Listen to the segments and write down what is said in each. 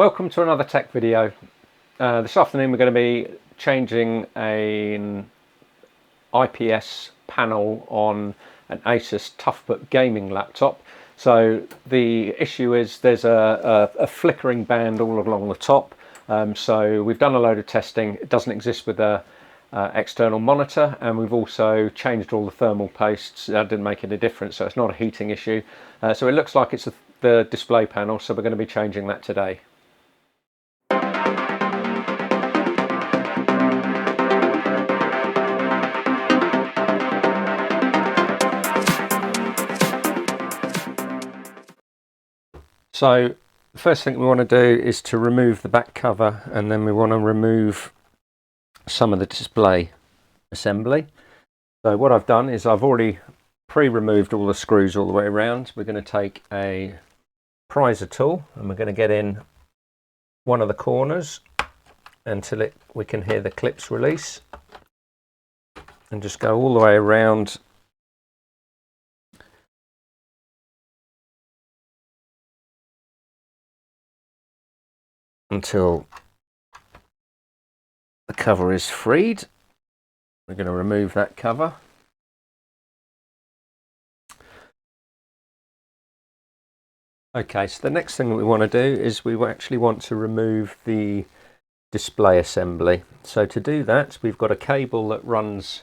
Welcome to another tech video. This afternoon we're going to be changing an IPS panel on an Asus TUF Core gaming laptop. So the issue is there's a flickering band all along the top. So we've done a load of testing. It doesn't exist with the external monitor, and we've also changed all the thermal pastes. That didn't make any difference, so it's not a heating issue. So it looks like it's the display panel, so we're going to be changing that today. So the first thing we want to do is to remove the back cover, and then we want to remove some of the display assembly. So what I've done is I've already pre-removed all the screws all the way around. We're going to take a prizer tool and we're going to get in one of the corners until we can hear the clips release, and just go all the way around until the cover is freed. We're going to remove that cover. Okay, so the next thing that we want to do is we actually want to remove the display assembly. So to do that, we've got a cable that runs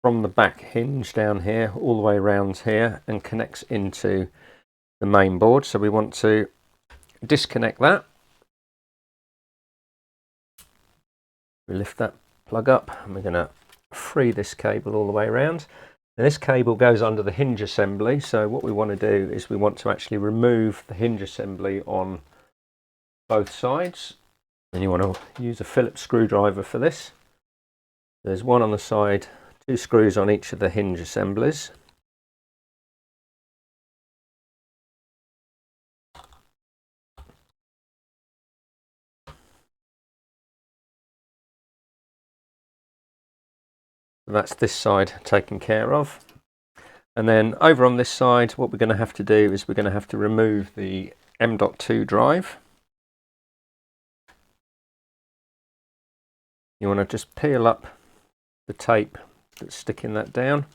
from the back hinge down here all the way around here and connects into the main board. So we want to disconnect that. We lift that plug up and we're going to free this cable all the way around. And this cable goes under the hinge assembly, so what we want to do is we want to actually remove the hinge assembly on both sides. And you want to use a Phillips screwdriver for this. There's one on the side, 2 screws on each of the hinge assemblies. That's this side taken care of. And then over on this side, what we're going to have to do is we're going to have to remove the M.2 drive. You want to just peel up the tape that's sticking that down,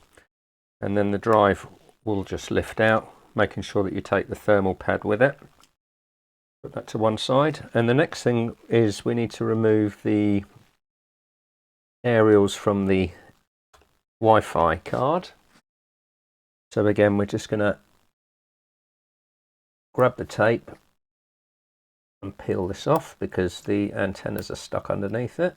and then the drive will just lift out, making sure that you take the thermal pad with it. Put that to one side. And the next thing is we need to remove the aerials from the Wi-Fi card. So again, we're just going to grab the tape and peel this off because the antennas are stuck underneath it.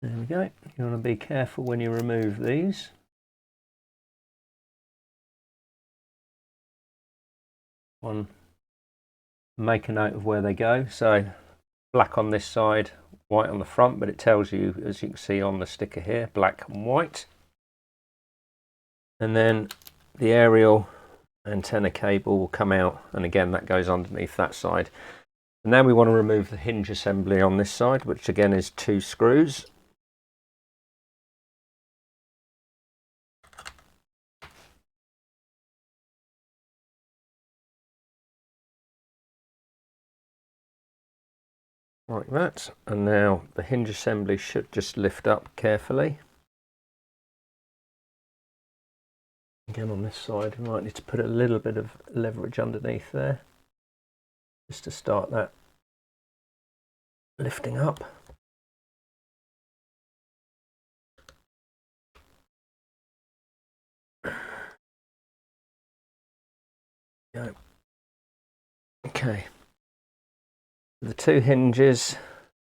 There we go. You want to be careful when you remove these. Make a note of where they go. So black on this side, white on the front, but it tells you, as you can see on the sticker here, black and white. And then the aerial antenna cable will come out, and again that goes underneath that side. And now we want to remove the hinge assembly on this side, which again is 2 screws. Like that, and now the hinge assembly should just lift up carefully. Again on this side we might need to put a little bit of leverage underneath there just to start that lifting up. Okay. The 2 hinges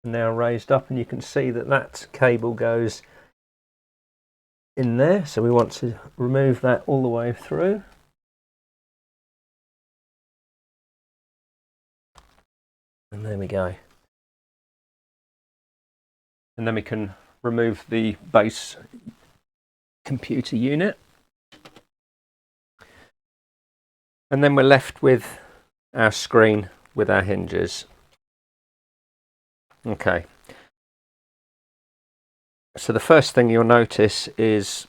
are now raised up, and you can see that that cable goes in there, so we want to remove that all the way through. And there we go. And then we can remove the base computer unit. And then we're left with our screen with our hinges. Okay, so the first thing you'll notice is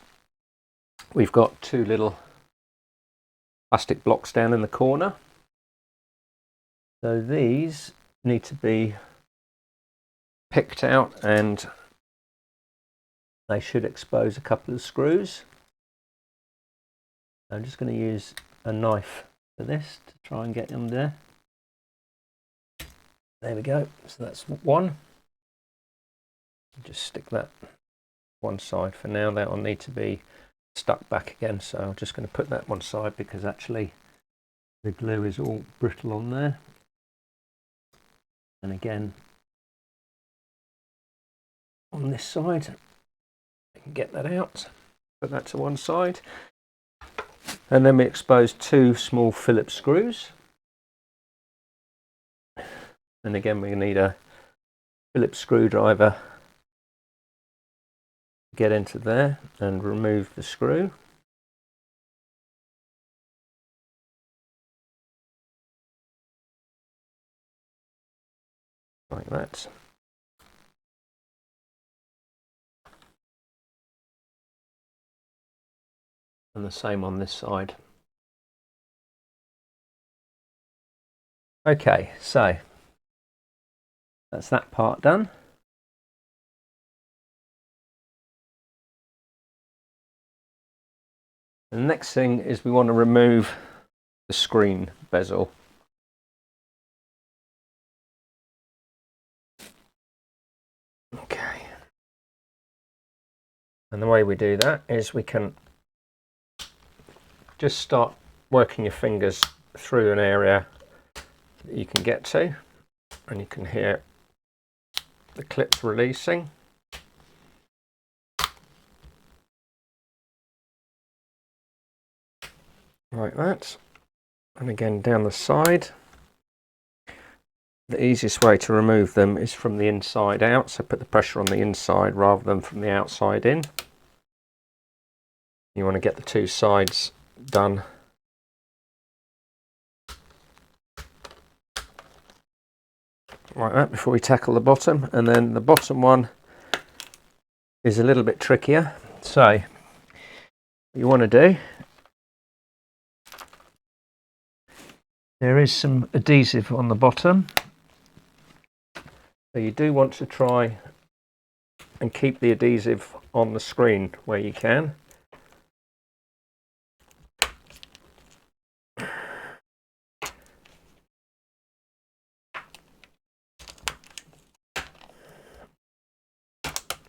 we've got two little plastic blocks down in the corner. So these need to be picked out, and they should expose a couple of screws. I'm just going to use a knife for this to try and get them there. There we go. So that's one. Just stick that one side for now. That will need to be stuck back again, so I'm just going to put that one side because actually the glue is all brittle on there. And again on this side, I can get that out, put that to one side, and then we expose two small Phillips screws. And again, we need a Phillips screwdriver to get into there and remove the screw. Like that. And the same on this side. Okay, so that's that part done. The next thing is we want to remove the screen bezel. Okay. And the way we do that is we can just start working your fingers through an area that you can get to, and you can hear the clips releasing. Like that. And again down the side. The easiest way to remove them is from the inside out, so put the pressure on the inside rather than from the outside in. You want to get the two sides done like that before we tackle the bottom, and then the bottom one is a little bit trickier. So what you want to do, there is some adhesive on the bottom, so you do want to try and keep the adhesive on the screen where you can.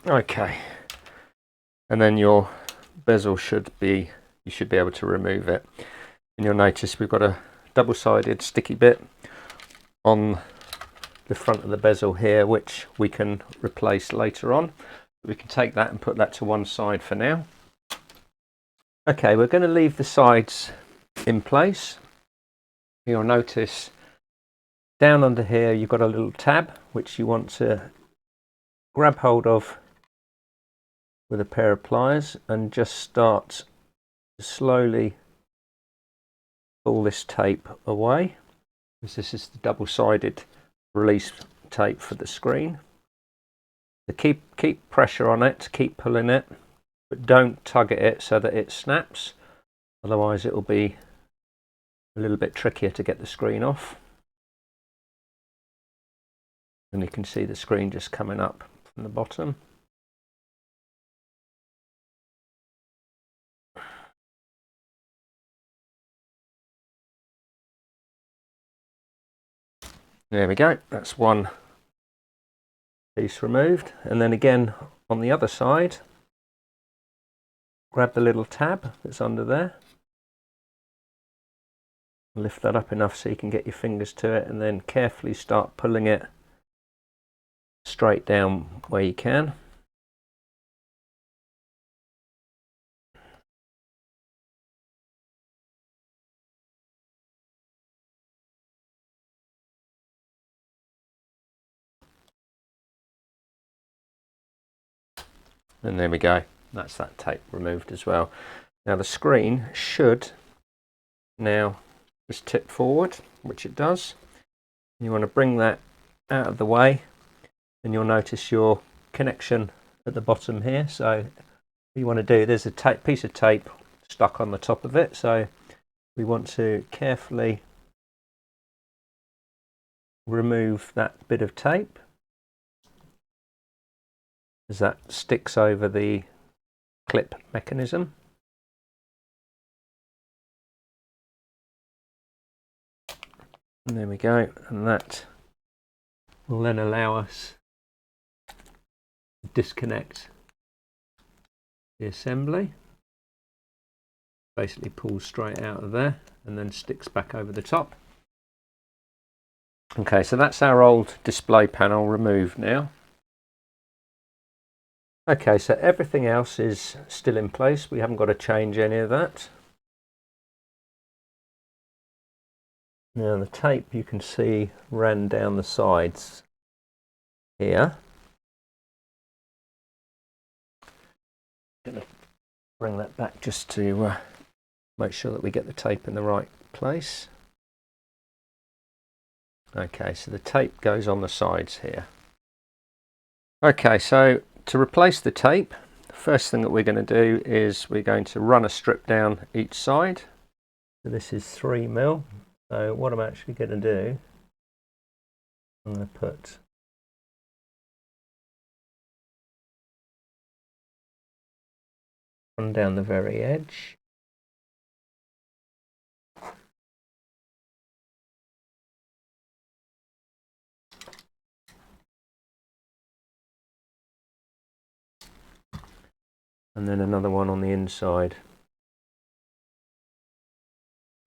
Okay, and then your bezel should be, you should be able to remove it. And you'll notice we've got a double-sided sticky bit on the front of the bezel here, which we can replace later on. We can take that and put that to one side for now. Okay, we're going to leave the sides in place. You'll notice down under here you've got a little tab which you want to grab hold of with a pair of pliers and just start to slowly pull this tape away, because this is the double-sided release tape for the screen. So keep pressure on it, keep pulling it, but don't tug at it so that it snaps, otherwise it will be a little bit trickier to get the screen off. And you can see the screen just coming up from the bottom. There we go, that's one piece removed. And then again on the other side, grab the little tab that's under there, lift that up enough so you can get your fingers to it, and then carefully start pulling it straight down where you can. And there we go, that's that tape removed as well. Now the screen should now just tip forward, which it does. You want to bring that out of the way and you'll notice your connection at the bottom here. So what you want to do, there's a piece of tape stuck on the top of it, so we want to carefully remove that bit of tape as that sticks over the clip mechanism. And there we go, and that will then allow us to disconnect the assembly. Basically pulls straight out of there and then sticks back over the top. Okay, so that's our old display panel removed now. Okay, so everything else is still in place. We haven't got to change any of that. Now the tape you can see ran down the sides here. I'm going to bring that back just to make sure that we get the tape in the right place. Okay, so the tape goes on the sides here. Okay, so to replace the tape, the first thing that we're going to do is we're going to run a strip down each side. So this is 3mm. So what I'm actually going to do, I'm going to put one down the very edge. And then another one on the inside.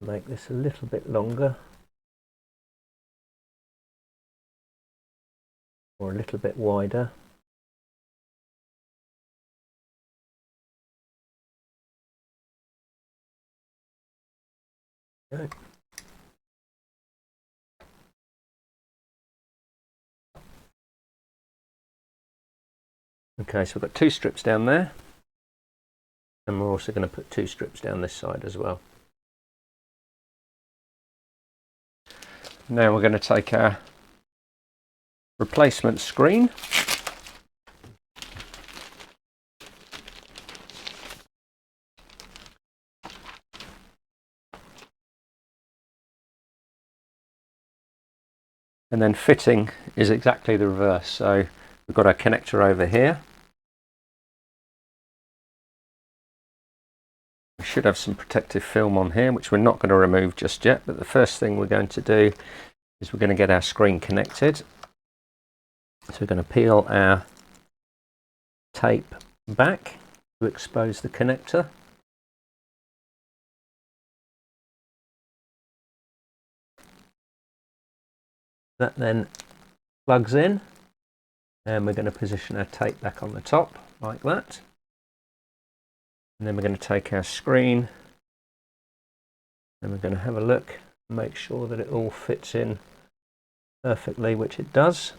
Make this a little bit longer, or a little bit wider. Okay. Okay, so we've got 2 strips down there, and we're also going to put 2 strips down this side as well. Now we're going to take our replacement screen, and then fitting is exactly the reverse. So we've got our connector over here. We should have some protective film on here, which we're not going to remove just yet, but the first thing we're going to do is we're going to get our screen connected. So we're going to peel our tape back to expose the connector. That then plugs in, and we're going to position our tape back on the top like that. And then we're going to take our screen and we're going to have a look and make sure that it all fits in perfectly, which it does.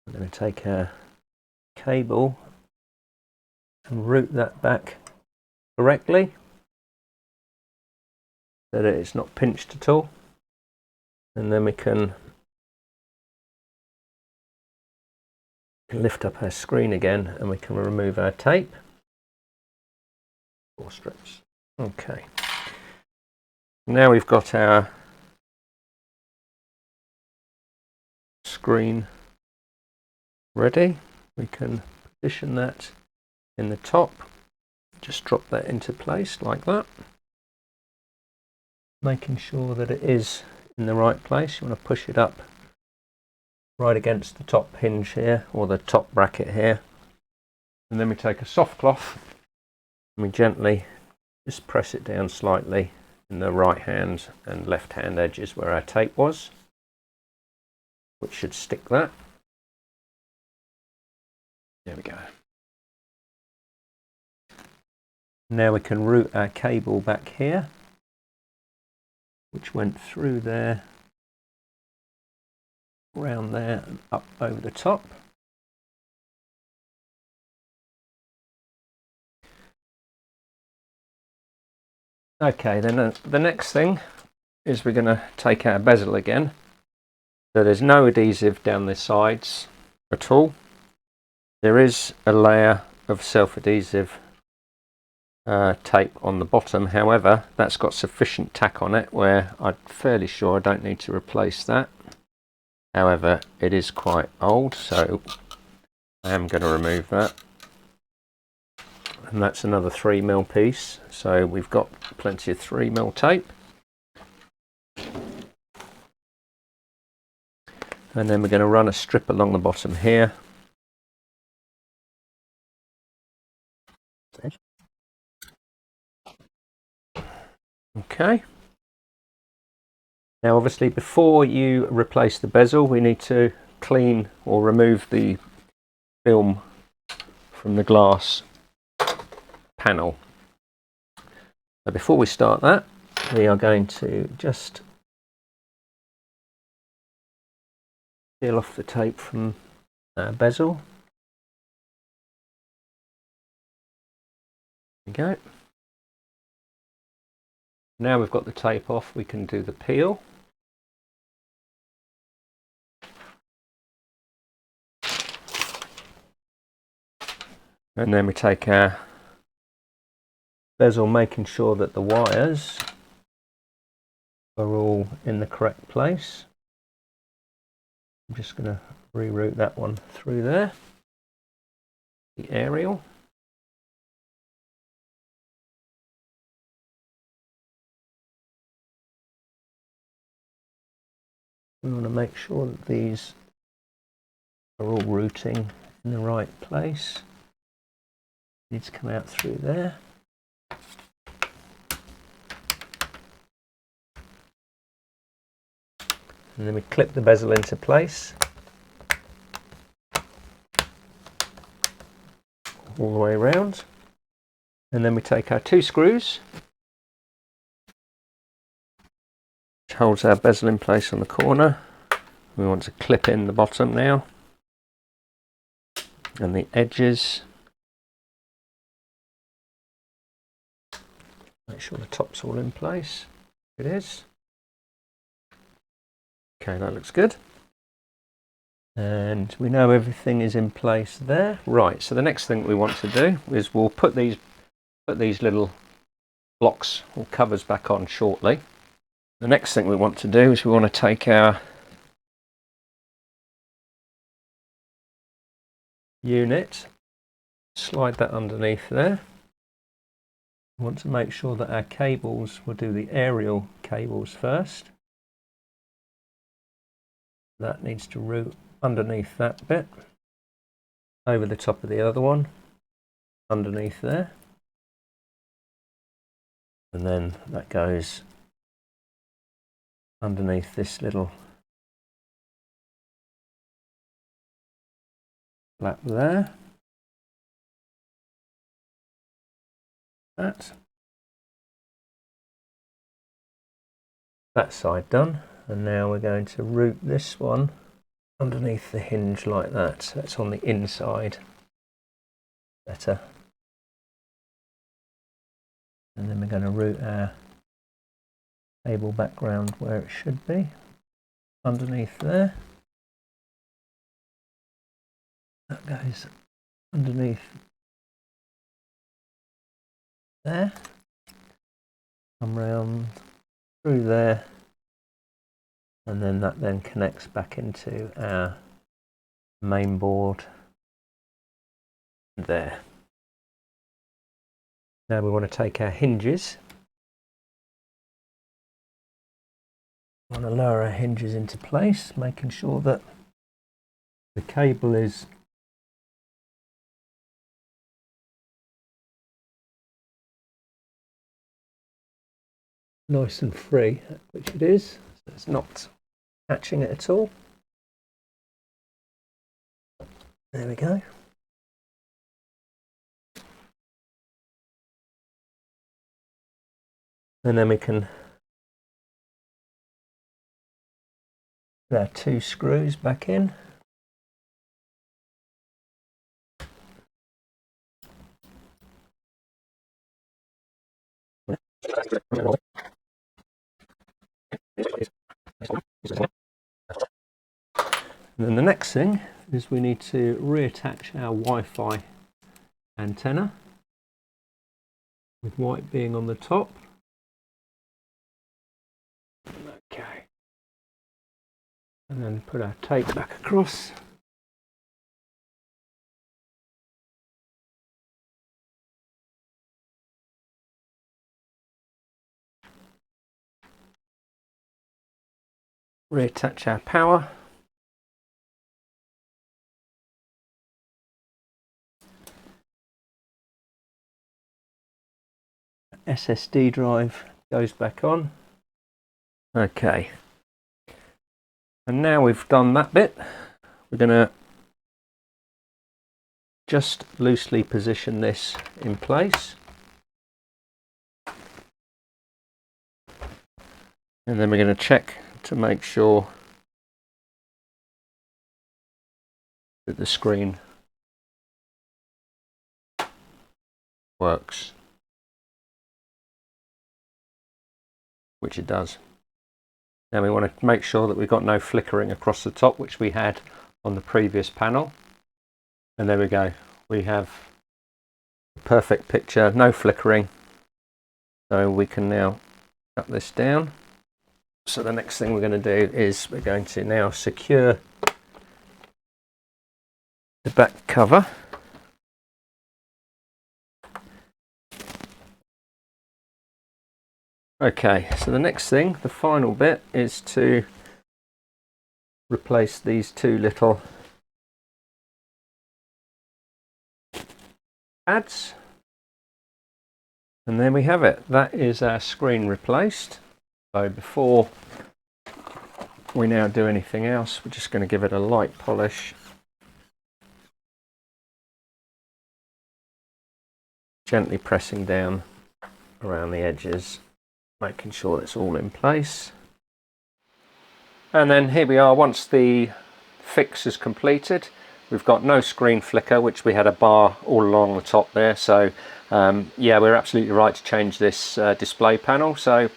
I'm going to take our cable and route that back correctly so that it's not pinched at all, and then we can lift up our screen again and we can remove our tape. 4 strips. Okay, now we've got our screen ready. We can position that in the top, just drop that into place like that, making sure that it is in the right place. You want to push it up right against the top hinge here, or the top bracket here, and then we take a soft cloth and we gently just press it down slightly in the right hand and left hand edges where our tape was, which should stick that. There we go. Now we can route our cable back here, which went through there, around there and up over the top. Okay, then the next thing is we're going to take our bezel again, So there's no adhesive down the sides at all. There is a layer of self-adhesive tape on the bottom, however that's got sufficient tack on it where I'm fairly sure I don't need to replace that. However, it is quite old, so I am going to remove that. And that's another 3mm piece, so we've got plenty of 3mm tape. And then we're going to run a strip along the bottom here. Okay. Now obviously before you replace the bezel, we need to clean or remove the film from the glass panel. So before we start that, we are going to just peel off the tape from our bezel. There we go. Now we've got the tape off, we can do the peel. And then we take our bezel, making sure that the wires are all in the correct place. I'm just going to reroute that one through there. The aerial. We want to make sure that these are all routing in the right place. Needs to come out through there. And then we clip the bezel into place. All the way around. And then we take our 2 screws, which holds our bezel in place on the corner. We want to clip in the bottom now. And the edges. Make sure the top's all in place. It is. Okay, that looks good. And we know everything is in place there. Right, so the next thing we want to do is we'll put these little blocks or covers back on shortly. The next thing we want to do is we want to take our unit, slide that underneath there. We want to make sure that our cables, we'll do the aerial cables first. That needs to route underneath that bit, over the top of the other one, underneath there. And then that goes underneath this little flap there. That side done, and now we're going to route this one underneath the hinge like that, so it's on the inside better. And then we're going to route our cable background where it should be, underneath there. That goes underneath there, come round through there, and then that then connects back into our main board there. Now we want to take our hinges. We want to lower our hinges into place, making sure that the cable is nice and free, which it is, so it's not catching it at all. There we go. And then we can put our 2 screws back in. then the next thing is we need to reattach our Wi-Fi antenna, with white being on the top. Okay. And then put our tape back across. Reattach our power. SSD drive goes back on. Okay. And now we've done that bit, we're going to just loosely position this in place. And then we're going to check to make sure that the screen works, which it does. Now we want to make sure that we've got no flickering across the top, which we had on the previous panel. And there we go, we have a perfect picture, no flickering. So we can now cut this down. So the next thing we're going to do is we're going to now secure the back cover. Okay, so the next thing, the final bit, is to replace these two little pads. And then we have it. That is our screen replaced. So before we now do anything else, we're just going to give it a light polish. Gently pressing down around the edges, making sure it's all in place. And then here we are, once the fix is completed, we've got no screen flicker, which we had a bar all along the top there. So yeah, we're absolutely right to change this display panel. So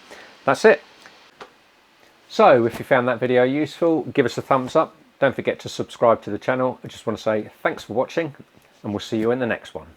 that's it. So if you found that video useful, give us a thumbs up. Don't forget to subscribe to the channel. I just want to say thanks for watching, and we'll see you in the next one.